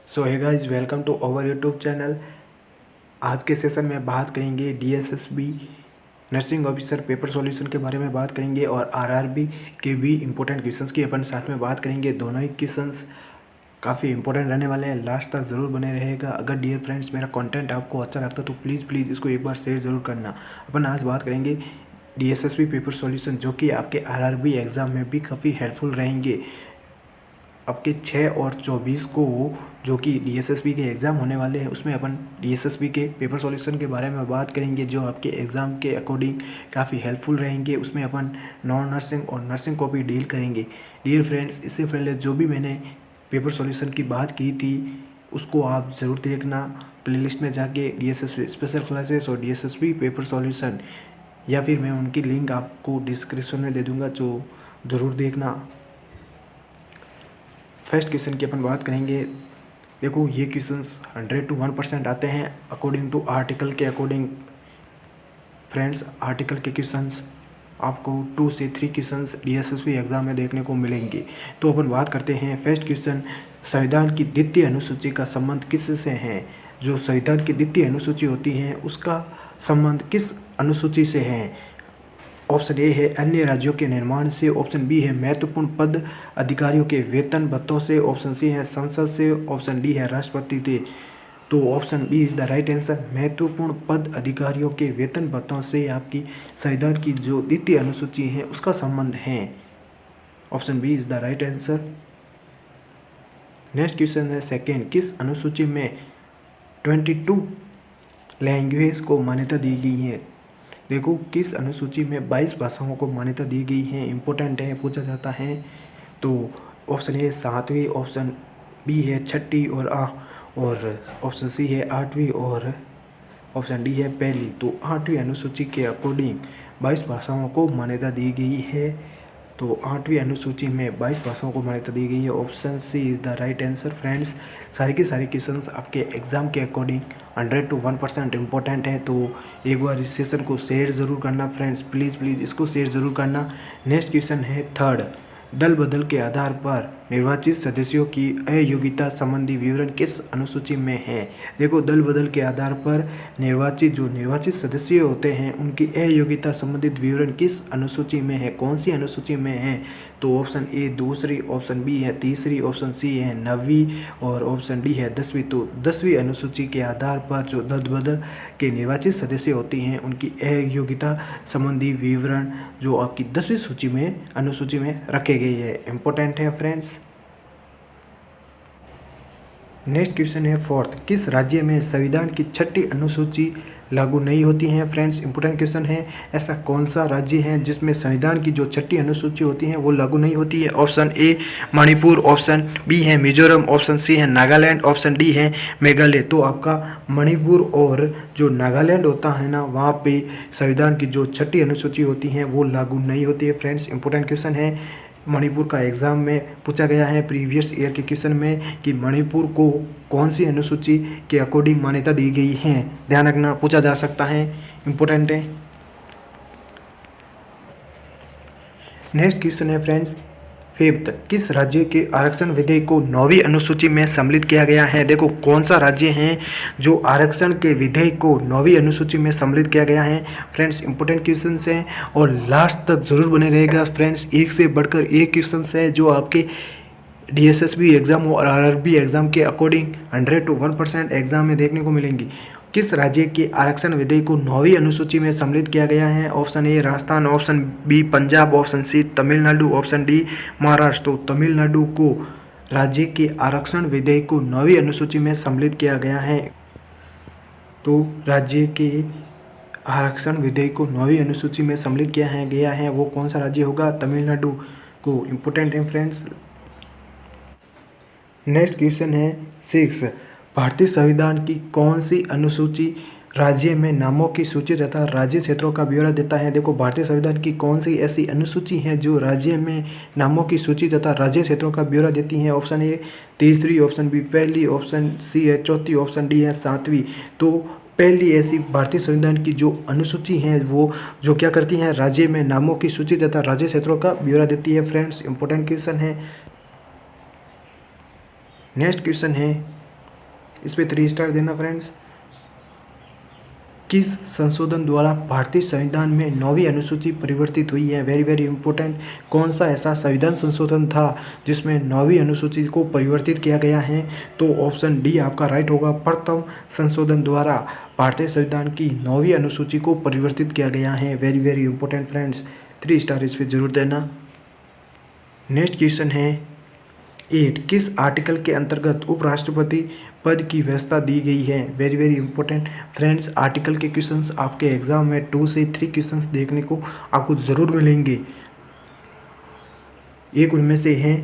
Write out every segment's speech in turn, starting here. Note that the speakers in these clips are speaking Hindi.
So hey guys, welcome to our YouTube channel. आज के सेशन में बात करेंगे DSSB nursing officer paper solution के बारे में बात करेंगे और आरआरबी के भी इम्पोर्टेंट क्वेश्चंस की अपन साथ में बात करेंगे। दोनों ही क्वेश्चंस काफ़ी इंपॉर्टेंट रहने वाले हैं, लास्ट तक ज़रूर बने रहेगा। अगर डियर फ्रेंड्स मेरा कंटेंट आपको अच्छा लगता है तो प्लीज़ इसको एक बार शेयर ज़रूर करना। अपन आज बात करेंगे डीएसएसबी पेपर सॉल्यूशन, जो कि आपके आरआरबी एग्ज़ाम में भी काफ़ी हेल्पफुल रहेंगे। आपके 6 और 24 को जो कि डीएसएसबी के एग्ज़ाम होने वाले हैं, उसमें अपन डीएसएसबी के पेपर सॉल्यूशन के बारे में बात करेंगे, जो आपके एग्ज़ाम के अकॉर्डिंग काफ़ी हेल्पफुल रहेंगे। उसमें अपन नॉन नर्सिंग और नर्सिंग को भी डील करेंगे। डियर फ्रेंड्स, इससे पहले जो भी मैंने पेपर सॉल्यूशन की बात की थी उसको आप ज़रूर देखना प्लेलिस्ट में जाके, डीएसएसबी स्पेशल क्लासेस और डीएसएसबी पेपर सॉल्यूशन, या फिर मैं उनकी लिंक आपको डिस्क्रिप्शन में दे दूँगा, जो ज़रूर देखना। फर्स्ट क्वेश्चन की अपन बात करेंगे। देखो, ये क्वेश्चंस 100 to 1% आते हैं अकॉर्डिंग टू आर्टिकल के अकॉर्डिंग। फ्रेंड्स, आर्टिकल के क्वेश्चंस आपको 2 से 3 क्वेश्चंस डीएसएसबी एग्जाम में देखने को मिलेंगे। तो अपन बात करते हैं फर्स्ट क्वेश्चन, संविधान की द्वितीय अनुसूची का संबंध किससे है? जो संविधान की द्वितीय अनुसूची होती है उसका संबंध किस अनुसूची से है? ऑप्शन ए है अन्य राज्यों के निर्माण से, ऑप्शन बी है महत्वपूर्ण पद अधिकारियों के वेतन भत्तों से, ऑप्शन सी है संसद से, ऑप्शन डी है राष्ट्रपति से। तो option B is the right answer. महत्वपूर्ण पद अधिकारियों के वेतन भत्तों से आपकी संविधान की जो द्वितीय अनुसूची है उसका संबंध है। Option B is the right answer. Next question है सेकेंड, किस अनुसूची में 22 लैंग्वेज को मान्यता दी गई है? देखो, किस अनुसूची में 22 भाषाओं को मान्यता दी गई है, इंपॉर्टेंट है, पूछा जाता है। तो ऑप्शन ए 7वीं, ऑप्शन बी है 6ठी और ऑप्शन सी है 8वीं और ऑप्शन डी है 1ली। तो 8वीं अनुसूची के अकॉर्डिंग 22 भाषाओं को मान्यता दी गई है। तो 8वीं अनुसूची में 22 भाषाओं को मान्यता दी गई है। Option C is the right answer. Friends, सारे के सारे क्वेश्चंस आपके एग्ज़ाम के अकॉर्डिंग 100 to 1% इंपॉर्टेंट है। तो एक बार इस सेशन को शेयर ज़रूर करना फ्रेंड्स, प्लीज़ इसको शेयर ज़रूर करना। नेक्स्ट क्वेश्चन है थर्ड, दल बदल के आधार पर निर्वाचित सदस्यों की अयोग्यता संबंधी विवरण किस अनुसूची में है? देखो, दल बदल के आधार पर निर्वाचित सदस्य होते हैं उनकी अयोग्यता संबंधित विवरण किस अनुसूची में है? कौन सी अनुसूची में है? तो ऑप्शन ए 2री, ऑप्शन बी है 3री, ऑप्शन सी है 9वीं और ऑप्शन डी है 10वीं। तो 10वीं अनुसूची के आधार पर जो दल बदल के निर्वाचित सदस्य होती हैं उनकी अयोग्यता संबंधी विवरण जो आपकी 10वीं अनुसूची में रखे गए हैं, इंपॉर्टेंट है फ्रेंड्स। नेक्स्ट क्वेश्चन है फोर्थ, किस राज्य में संविधान की 6ठी अनुसूची लागू नहीं होती है? फ्रेंड्स, इंपॉर्टेंट क्वेश्चन है। ऐसा कौन सा राज्य है जिसमें संविधान की जो 6ठी अनुसूची होती है वो लागू नहीं होती है? Option A Manipur, option B है मिजोरम, ऑप्शन सी है नागालैंड, ऑप्शन डी है मेघालय। तो आपका मणिपुर और जो नागालैंड होता है ना, वहाँ पे संविधान की जो 6ठी अनुसूची होती है वो लागू नहीं होती है। फ्रेंड्स, इंपॉर्टेंट क्वेश्चन है, मणिपुर का एग्ज़ाम में पूछा गया है प्रीवियस ईयर के क्वेश्चन में कि मणिपुर को कौन सी अनुसूची के अकॉर्डिंग मान्यता दी गई है, ध्यान रखना, पूछा जा सकता है, इंपॉर्टेंट है। नेक्स्ट क्वेश्चन है फ्रेंड्स फिफ्थ, किस राज्य के आरक्षण विधेयक को 9वीं अनुसूची में सम्मिलित किया गया है? देखो, कौन सा राज्य है जो आरक्षण के विधेयक को 9वीं अनुसूची में सम्मिलित किया गया है? फ्रेंड्स, इंपॉर्टेंट क्वेश्चन है और लास्ट तक जरूर बने रहेगा फ्रेंड्स। एक से बढ़कर एक क्वेश्चन है जो आपके डीएसएसबी एग्जाम और आरआरबी एग्जाम के अकॉर्डिंग 100 to 1% एग्जाम में देखने को मिलेंगी। किस राज्य के आरक्षण विधेयक को 9वीं अनुसूची में सम्मिलित किया गया है? Option A Rajasthan, option B Punjab, option C Tamil Nadu, option D Maharashtra. तो तमिलनाडु को राज्य के आरक्षण विधेयक को 9वीं अनुसूची में सम्मिलित किया गया है। तो राज्य के आरक्षण विधेयक को 9वीं अनुसूची में सम्मिलित किया गया है, वो कौन सा राज्य होगा? तमिलनाडु को, इंपॉर्टेंट है फ्रेंड्स। नेक्स्ट क्वेश्चन है 6, भारतीय संविधान की कौन सी अनुसूची राज्य में नामों की सूची तथा राज्य क्षेत्रों का ब्यौरा देता है? देखो, भारतीय संविधान की कौन सी ऐसी अनुसूची है जो राज्य में नामों की सूची तथा राज्य क्षेत्रों का ब्यौरा देती है? ऑप्शन ए 3री, ऑप्शन बी 1ली, ऑप्शन सी है 4थी, ऑप्शन डी है 7वीं। तो पहली ऐसी भारतीय संविधान की जो अनुसूची है वो जो क्या करती है, राज्य में नामों की सूची तथा राज्य क्षेत्रों का ब्यौरा देती है। फ्रेंड्स, इंपॉर्टेंट क्वेश्चन है। नेक्स्ट क्वेश्चन है इस पे 3 स्टार देना फ्रेंड्स। किस संशोधन द्वारा भारतीय संविधान में 9वीं अनुसूची परिवर्तित हुई है? Very very important. कौन सा ऐसा संविधान संशोधन था जिसमें 9वीं अनुसूची को परिवर्तित किया गया है? तो ऑप्शन डी आपका राइट होगा। प्रथम संशोधन द्वारा भारतीय संविधान की 9वीं अनुसूची को परिवर्तित किया गया है। Very very important friends, 3 star इस पर जरूर देना। नेक्स्ट क्वेश्चन है 8, किस आर्टिकल के अंतर्गत उपराष्ट्रपति पद की व्यवस्था दी गई है? Very very important friends, article के क्वेश्चंस आपके एग्जाम में 2 से 3 क्वेश्चंस देखने को आपको ज़रूर मिलेंगे। एक उनमें से है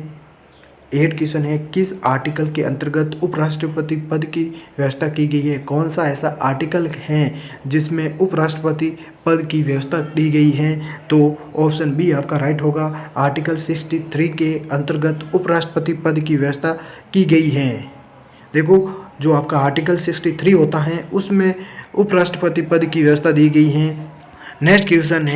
8 क्वेश्चन है, किस आर्टिकल के अंतर्गत उपराष्ट्रपति पद की व्यवस्था की गई है? कौन सा ऐसा आर्टिकल है जिसमें उपराष्ट्रपति पद की व्यवस्था दी गई है? तो ऑप्शन बी आपका राइट होगा। आर्टिकल 63 के अंतर्गत उपराष्ट्रपति पद की व्यवस्था की गई है। देखो, जो आपका आर्टिकल 63 होता है उसमें उपराष्ट्रपति पद की व्यवस्था दी गई है। नेक्स्ट क्वेश्चन है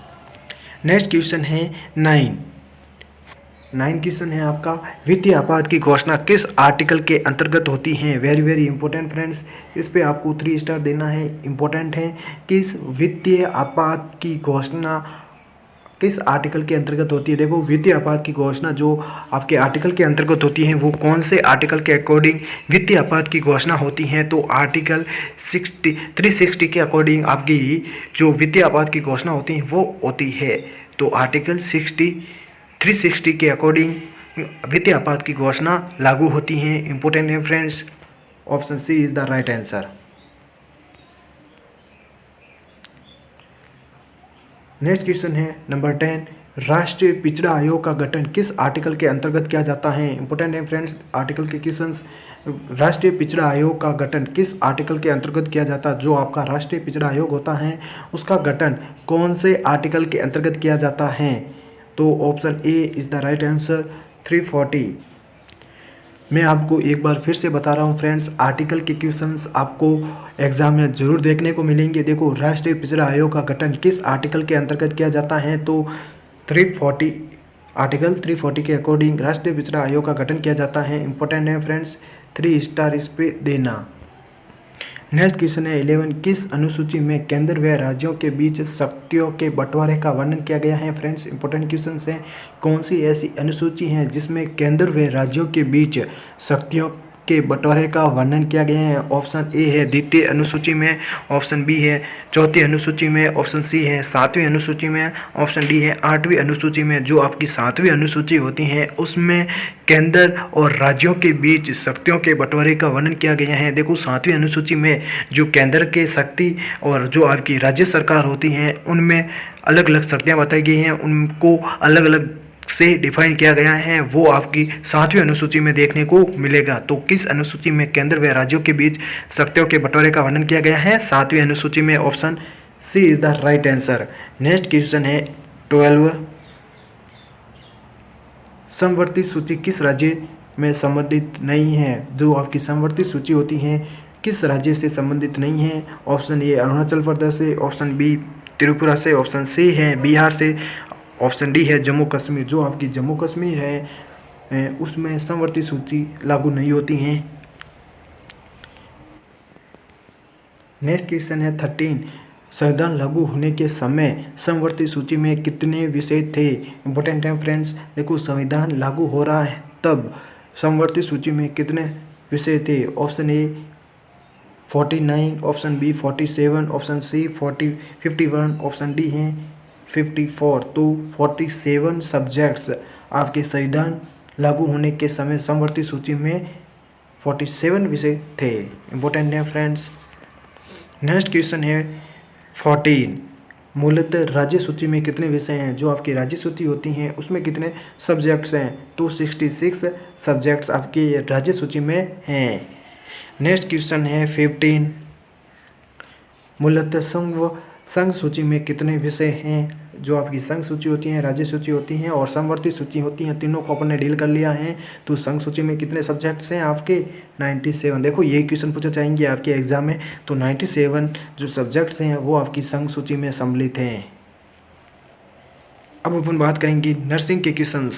9 क्वेश्चन है आपका, वित्तीय आपात की घोषणा किस आर्टिकल के अंतर्गत होती है? वेरी वेरी इंपॉर्टेंट फ्रेंड्स, इस पे आपको 3 स्टार देना है। इंपॉर्टेंट है, किस वित्तीय आपात की घोषणा किस आर्टिकल के अंतर्गत होती है? देखो, वित्तीय आपात की घोषणा जो आपके आर्टिकल के अंतर्गत होती है वो कौन से आर्टिकल के अकॉर्डिंग वित्तीय आपात की घोषणा होती है? तो आर्टिकल 360 के अकॉर्डिंग आपकी जो वित्तीय आपात की घोषणा होती है वो होती है। तो आर्टिकल 360 के अकॉर्डिंग वित्तीय आपात की घोषणा लागू होती है। इंपॉर्टेंट है friends, option C is the right answer. Next question है नंबर 10, राष्ट्रीय पिछड़ा आयोग का गठन किस आर्टिकल के अंतर्गत किया जाता है? इंपॉर्टेंट है फ्रेंड्स, आर्टिकल के क्वेश्चंस। राष्ट्रीय पिछड़ा आयोग का गठन किस आर्टिकल के अंतर्गत किया जाता है? जो आपका राष्ट्रीय पिछड़ा आयोग होता है उसका गठन कौन से आर्टिकल के अंतर्गत किया जाता है? तो option A is the right answer, 340। मैं आपको एक बार फिर से बता रहा हूँ फ्रेंड्स, आर्टिकल के क्वेश्चंस आपको एग्जाम में जरूर देखने को मिलेंगे। देखो, राष्ट्रीय पिछड़ा आयोग का गठन किस आर्टिकल के अंतर्गत किया जाता है? तो 340, आर्टिकल 340 के अकॉर्डिंग राष्ट्रीय पिछड़ा आयोग का गठन किया जाता है। इंपॉर्टेंट है फ्रेंड्स, 3 स्टार इस पे देना। नेक्स्ट क्वेश्चन है 11, किस अनुसूची में केंद्र व राज्यों के बीच शक्तियों के बंटवारे का वर्णन किया गया है? फ्रेंड्स, इंपॉर्टेंट क्वेश्चन है, कौन सी ऐसी अनुसूची है जिसमें केंद्र व राज्यों के बीच शक्तियों के बंटवारे का वर्णन किया गया है? ऑप्शन ए है द्वितीय अनुसूची में, ऑप्शन बी है चौथी अनुसूची में, ऑप्शन सी है 7वीं अनुसूची में, ऑप्शन डी है 8वीं अनुसूची में। जो आपकी 7वीं अनुसूची होती है उसमें केंद्र और राज्यों के बीच शक्तियों के बंटवारे का वर्णन किया गया है। देखो, 7वीं अनुसूची में जो केंद्र के शक्ति और जो आपकी राज्य सरकार होती हैं उनमें अलग अलग शक्तियाँ बताई गई हैं, उनको अलग अलग से डिफाइन किया गया है, वो आपकी 7वीं अनुसूची में देखने को मिलेगा। तो किस अनुसूची में केंद्र व राज्यों के बीच शक्तियों के बंटवारे का वर्णन किया गया है? 7वीं अनुसूची में, option C is the right answer. Next question है 12, समवर्ती सूची किस राज्य में संबंधित नहीं है? जो आपकी समवर्ती सूची होती है किस राज्य से संबंधित नहीं है? ऑप्शन ए अरुणाचल प्रदेश से, ऑप्शन बी त्रिपुरा से, ऑप्शन सी है बिहार से, ऑप्शन डी है जम्मू कश्मीर। जो आपकी जम्मू कश्मीर है उसमें समवर्ती सूची लागू नहीं होती हैं। नेक्स्ट क्वेश्चन है 13, संविधान लागू होने के समय समवर्ती सूची में कितने विषय थे? इंपॉर्टेंट है फ्रेंड्स, देखो, संविधान लागू हो रहा है तब समवर्ती सूची में कितने विषय थे? Option A 49, option B 47, option C 51, option D है 54। तो 47 सब्जेक्ट्स आपके संविधान लागू होने के समय समवर्ती सूची में 47 विषय थे। इंपॉर्टेंट है फ्रेंड्स। नेक्स्ट क्वेश्चन है 14, मूलतः राज्य सूची में कितने विषय हैं? जो आपकी राज्य सूची होती हैं उसमें कितने सब्जेक्ट्स हैं? तो 66 सब्जेक्ट्स आपकी राज्य सूची में हैं। नेक्स्ट क्वेश्चन है 15, मूलतः संघ सूची में कितने विषय हैं? जो आपकी संघ सूची होती है, राज्य सूची होती हैं और समवर्ती सूची होती हैं, तीनों को अपन ने डील कर लिया है। तो संघ सूची में कितने सब्जेक्ट्स हैं आपके? 97। देखो, ये क्वेश्चन पूछा जाएंगे आपके एग्जाम में। तो 97 जो सब्जेक्ट्स हैं वो आपकी संघ सूची में सम्मिलित हैं। अब अपन बात करेंगे नर्सिंग के क्वेश्चन।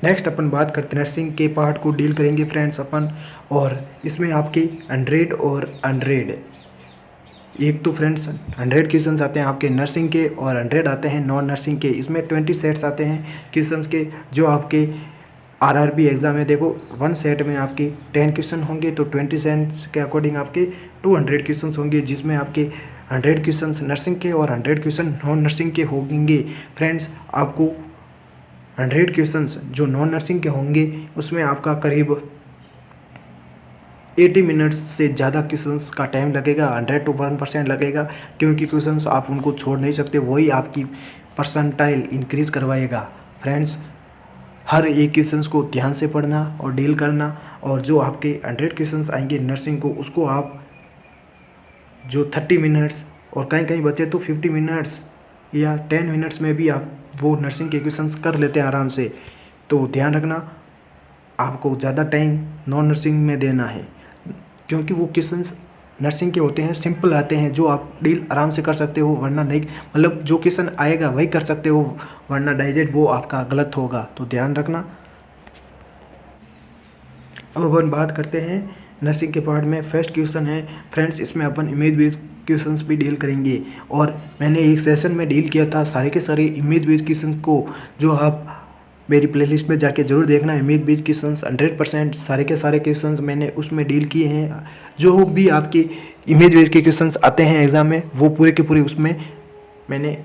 नेक्स्ट अपन बात करते हैं नर्सिंग के पार्ट को डील करेंगे फ्रेंड्स अपन, और इसमें आपके 100 और 100, एक तो फ्रेंड्स 100 क्वेश्चंस आते हैं आपके नर्सिंग के और 100 आते हैं नॉन नर्सिंग के। इसमें 20 सेट्स आते हैं क्वेश्चंस के जो आपके आरआरबी एग्ज़ाम में। देखो 1 सेट में आपके 10 क्वेश्चन होंगे, तो 20 सेट्स के अकॉर्डिंग आपके 200 क्वेश्चन होंगे, जिसमें आपके 100 क्वेश्चन नर्सिंग के और 100 क्वेश्चन नॉन नर्सिंग के होंगे। फ्रेंड्स आपको 100 क्वेश्चंस जो नॉन नर्सिंग के होंगे उसमें आपका करीब 80 मिनट्स से ज़्यादा क्वेश्चंस का टाइम लगेगा, 100 to 1% लगेगा, क्योंकि क्वेश्चंस आप उनको छोड़ नहीं सकते, वही आपकी परसेंटाइल इंक्रीज करवाएगा। फ्रेंड्स हर एक क्वेश्चंस को ध्यान से पढ़ना और डील करना, और जो आपके 100 क्वेश्चंस आएंगे नर्सिंग को उसको आप जो 30 मिनट्स और कहीं कहीं बचे तो 50 मिनट्स या 10 मिनट्स में भी आप वो नर्सिंग के क्वेश्चंस कर लेते हैं आराम से। तो ध्यान रखना आपको ज़्यादा टाइम नॉन नर्सिंग में देना है, क्योंकि वो क्वेश्चंस नर्सिंग के होते हैं, सिंपल आते हैं, जो आप डील आराम से कर सकते हो, वरना नहीं, मतलब जो क्वेश्चन आएगा वही कर सकते हो, वरना डायरेक्ट वो आपका गलत होगा, तो ध्यान रखना। अब अपन बात करते हैं नर्सिंग के पार्ट में। फर्स्ट क्वेश्चन है फ्रेंड्स, इसमें अपन इमेज बेस्ड क्वेश्चंस भी डील करेंगे, और मैंने एक सेशन में डील किया था सारे के सारे इमेज बेस्ड क्वेश्चंस को, जो आप मेरी प्लेलिस्ट में जाके जरूर देखना। इमेज बेस्ड क्वेश्चंस 100% सारे के सारे क्वेश्चंस मैंने उसमें डील किए हैं। जो भी आपके इमेज बेस्ड के क्वेश्चंस आते हैं एग्जाम में वो पूरे के पूरे उसमें मैंने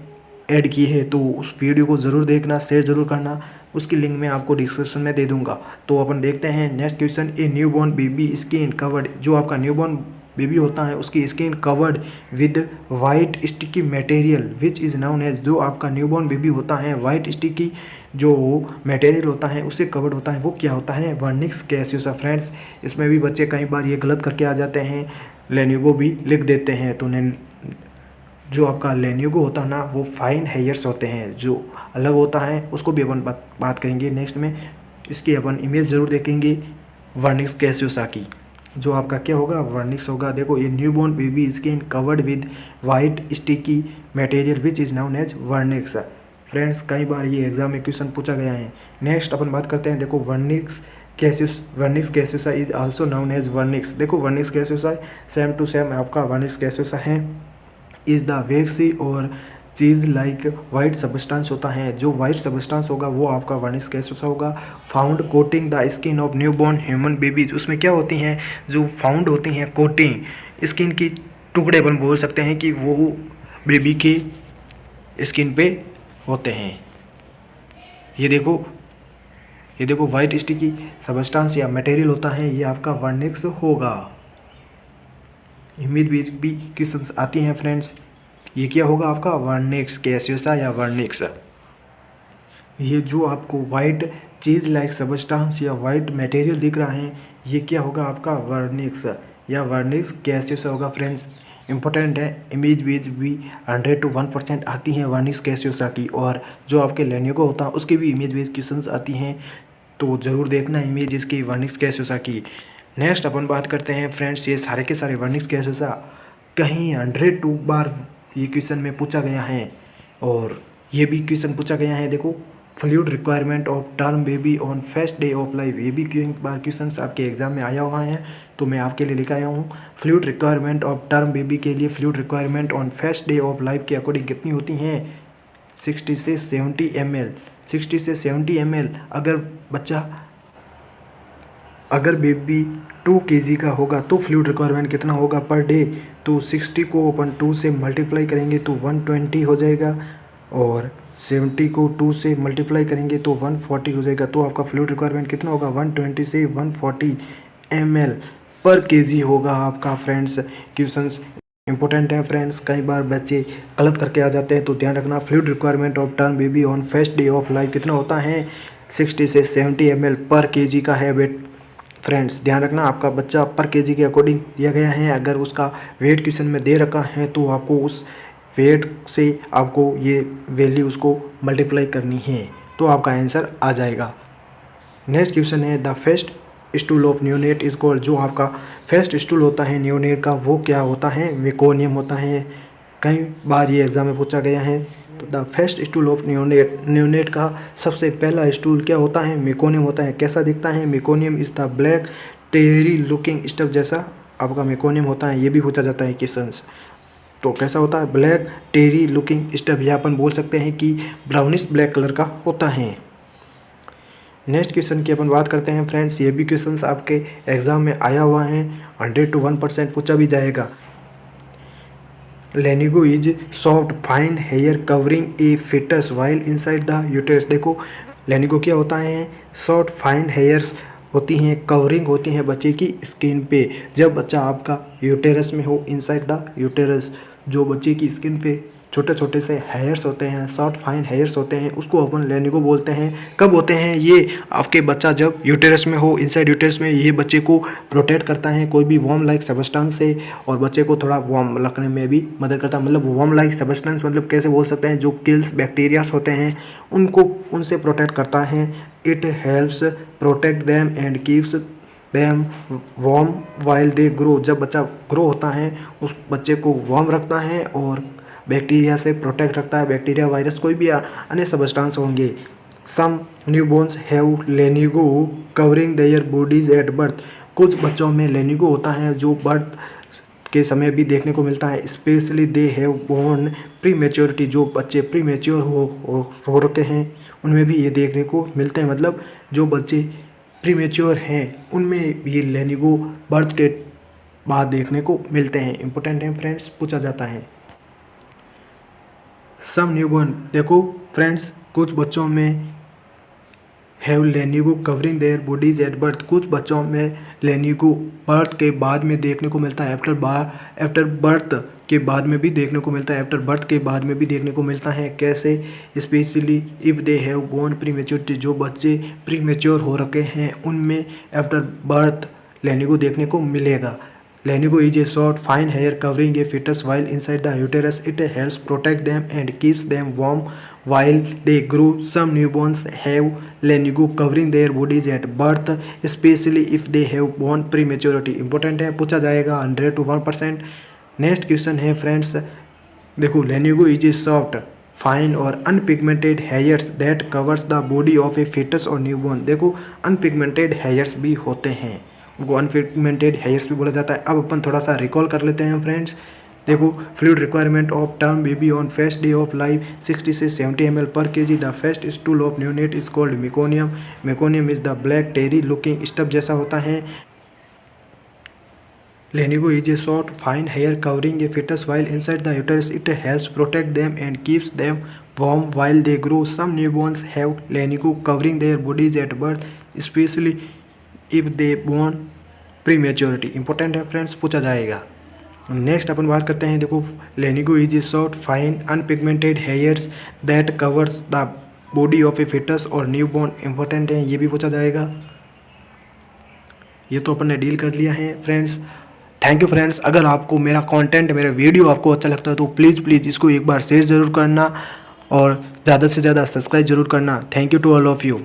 ऐड किए हैं, तो उस वीडियो को ज़रूर देखना, शेयर ज़रूर करना, उसकी लिंक मैं आपको डिस्क्रिप्शन में दे दूंगा। तो अपन देखते हैं next question. A newborn baby skin covered, जो आपका न्यूबॉर्न बेबी होता है उसकी skin covered with white sticky material which is known as, जो आपका न्यूबॉर्न बेबी होता है वाइट स्टिकी जो मटेरियल होता है उससे कवर्ड होता है, वो क्या होता है? वर्निक्स कैसियोसा। फ्रेंड्स इसमें भी बच्चे कई बार ये गलत करके आ जाते हैं, लेन्यूगो भी लिख देते हैं, तो जो आपका लेन्यूगो होता है ना वो फाइन हेयर्स होते हैं, जो अलग होता है उसको भी अपन बात करेंगे नेक्स्ट में। इसकी अपन इमेज ज़रूर देखेंगे वर्निक्स कैसियोसा की, जो आपका क्या होगा? वर्निक्स होगा। देखो ये newborn baby skin covered with white sticky material which is known as vernix. Friends कई बार ये एग्जाम में क्वेश्चन पूछा गया है। नेक्स्ट अपन बात करते हैं, देखो vernix caseosa is also known as vernix. देखो vernix caseosa same to same आपका वर्निक्स कैसियोसा है, इज़ द वैक्सी और चीज़ लाइक वाइट सब्सटेंस होता है, जो वाइट सब्सटेंस होगा वो आपका वर्निक्स कैसियोसा होगा। Found coating the skin of newborn human babies, उसमें क्या होती हैं? जो फाउंड होती हैं कोटिंग स्किन की टुकड़े अपन बोल सकते हैं कि वो बेबी की स्किन पे होते हैं। ये देखो वाइट स्टिकी सब्सटेंस या मटेरियल होता है, ये आपका वर्निक्स होगा। इमेज भी क्वेश्चंस आती हैं फ्रेंड्स, ये क्या होगा आपका? वर्निक्स कैसियोसा या वर्निक्स। ये जो आपको वाइट चीज़ लाइक सब्सटेंस या वाइट मटेरियल दिख रहा है ये क्या होगा आपका? वर्निक्स या वर्निक्स कैसियोसा होगा। फ्रेंड्स इंपॉर्टेंट है, इमेज बेज भी 100 to 1% आती हैं वर्निक्स कैसियोसा की, और जो आपके लेन्यूगो होता है उसकी भी इमेज बेज क्वेश्चंस आती हैं, तो ज़रूर देखना इमेज इसकी वर्निक्स कैसियोसा की। नेक्स्ट अपन बात करते हैं फ्रेंड्स, ये सारे के सारे वर्निक्स कैसियोसा कहीं 102 बार ये क्वेश्चन में पूछा गया है, और ये भी क्वेश्चन पूछा गया है। देखो fluid requirement of term baby on first day of life, ये भी कई बार क्वेश्चन आपके एग्जाम में आया हुआ है, तो मैं आपके लिए लेकर आया हूँ। Fluid requirement of term baby के लिए fluid requirement on first day of life के अकॉर्डिंग कितनी होती हैं? 60 से 70 ml। 60 से 70 ml। अगर बेबी 2 kg का होगा तो फ्लूइड रिक्वायरमेंट कितना होगा पर डे? तो 60 को अपन 2 से मल्टीप्लाई करेंगे तो 120 हो जाएगा, और 70 को 2 से मल्टीप्लाई करेंगे तो 140 हो जाएगा। तो आपका फ्लूइड रिक्वायरमेंट कितना होगा? 120 से 140 ml पर kg होगा आपका। फ्रेंड्स क्वेश्चंस इंपॉर्टेंट है फ्रेंड्स, कई बार बच्चे गलत करके आ जाते हैं, तो ध्यान रखना। Fluid requirement of term baby on first day of life कितना होता है? 60 से 70 ml पर kg का है वेट। फ्रेंड्स ध्यान रखना आपका बच्चा पर kg के अकॉर्डिंग दिया गया है, अगर उसका वेट क्वेश्चन में दे रखा है तो आपको उस वेट से आपको ये वैल्यू उसको मल्टीप्लाई करनी है, तो आपका आंसर आ जाएगा। नेक्स्ट क्वेश्चन है, the first stool of neonate is called, जो आपका फर्स्ट स्टूल होता है न्यूनेट का वो क्या होता है? मेकोनियम होता है। कई बार ये एग्जाम में पूछा गया है, तो the first stool of neonate का सबसे पहला स्टूल क्या होता है? मेकोनियम होता है। कैसा दिखता है? Meconium is the black tarry looking stuff जैसा आपका मेकोनियम होता है। ये भी पूछा जाता है क्वेश्चन। तो कैसा होता है? ब्लैक टेरी लुकिंग स्टफ, या अपन बोल सकते हैं कि ब्राउनिश ब्लैक कलर का होता है। नेक्स्ट क्वेश्चन की अपन बात करते हैं फ्रेंड्स। ये भी क्वेश्चन आपके एग्जाम में आया हुआ है, 100 to 1% पूछा भी जाएगा। Lanugo is soft fine hair covering a fetus while inside the uterus. देखो लेनिगो क्या होता है? सॉफ्ट फाइन हेयर्स होती हैं, कवरिंग होती हैं बच्चे की स्किन पे, जब बच्चा आपका यूटेरस में हो, इनसाइड द यूटेरस। जो बच्चे की स्किन पे छोटे छोटे से हेयर्स होते हैं, सॉफ्ट फाइन हेयर्स होते हैं, उसको अपन लेनिगो बोलते हैं। कब होते हैं ये? आपके बच्चा जब यूटेरस में हो, इनसाइड यूटेरस में। ये बच्चे को प्रोटेक्ट करता है कोई भी वार्म लाइक सब्सटेंस से, और बच्चे को थोड़ा वार्म रखने में भी मदद करता है। मतलब वार्म लाइक सब्सटेंस मतलब कैसे बोल सकते हैं? जो किल्स बैक्टीरियाज होते हैं उनको, उनसे प्रोटेक्ट करता है। It helps protect them and keeps them warm while they grow. जब बच्चा ग्रो होता है उस बच्चे को वार्म रखता है और बैक्टीरिया से प्रोटेक्ट रखता है। बैक्टीरिया, वायरस, कोई भी अन्य सब्सटेंस होंगे। Some newborns have lanugo covering their bodies at birth. कुछ बच्चों में लेनिगो होता है जो बर्थ के समय भी देखने को मिलता है। Specially they have born prematurity. जो बच्चे प्री मेच्योर हो रखे हैं उनमें भी ये देखने को मिलते हैं। मतलब जो बच्चे प्री मेच्योर हैं उनमें ये लेनिगो बर्थ के बाद देखने को मिलते हैं। इंपॉर्टेंट है फ्रेंड्स, पूछा जाता है। सम न्यूबॉर्न, देखो फ्रेंड्स, कुछ बच्चों में have lanugo covering their bodies at birth. कुछ बच्चों में लेनिगो बर्थ के बाद में देखने को मिलता है। आफ्टर बर्थ के बाद में भी देखने को मिलता है। आफ्टर बर्थ के बाद में भी देखने को मिलता है। कैसे? Specially if they have born prematurity. जो बच्चे प्री मेच्योर हो रखे हैं उनमें आफ्टर बर्थ लेनिगो देखने को मिलेगा। Lenigo is a short, fine hair covering a fetus while inside the uterus. It helps protect them and keeps them warm while they grow. Some newborns have Lenigo covering their bodies at birth, especially if they have born prematurity. Important है, पूछा जाएगा 100 to 1%। नेक्स्ट क्वेश्चन है फ्रेंड्स, देखो Lenigo is a soft, fine और unpigmented hairs that covers the body of a fetus और न्यूबॉर्न। देखो अनपिगमेंटेड हेयर्स भी होते हैं, उनको अनपिगमेंटेड हेयर्स भी बोला जाता है। अब अपन थोड़ा सा रिकॉल कर लेते हैं फ्रेंड्स। देखो fluid requirement of term baby on first day of life 60 से 70 ml पर kg। The first stool of neonate is called meconium. Meconium is the black tarry looking stuff जैसा होता है। Lanugo is a short fine hair covering a fetus while inside the uterus. It helps protect them and keeps them warm while they grow. Some newborns have Lenigo covering their bodies at birth, especially if they born prematurity. Important है फ्रेंड्स, पूछा जाएगा। नेक्स्ट अपन बात करते हैं। देखो lanugo is a short fine unpigmented hairs that covers the body of a fetus और न्यूबॉर्न। इंपॉर्टेंट है, ये भी पूछा जाएगा। ये तो अपन ने डील कर लिया है फ्रेंड्स। Thank you friends. अगर आपको मेरा कंटेंट, मेरा वीडियो आपको अच्छा लगता है तो प्लीज़ इसको एक बार शेयर ज़रूर करना और ज़्यादा से ज़्यादा सब्सक्राइब जरूर करना। Thank you to all of you.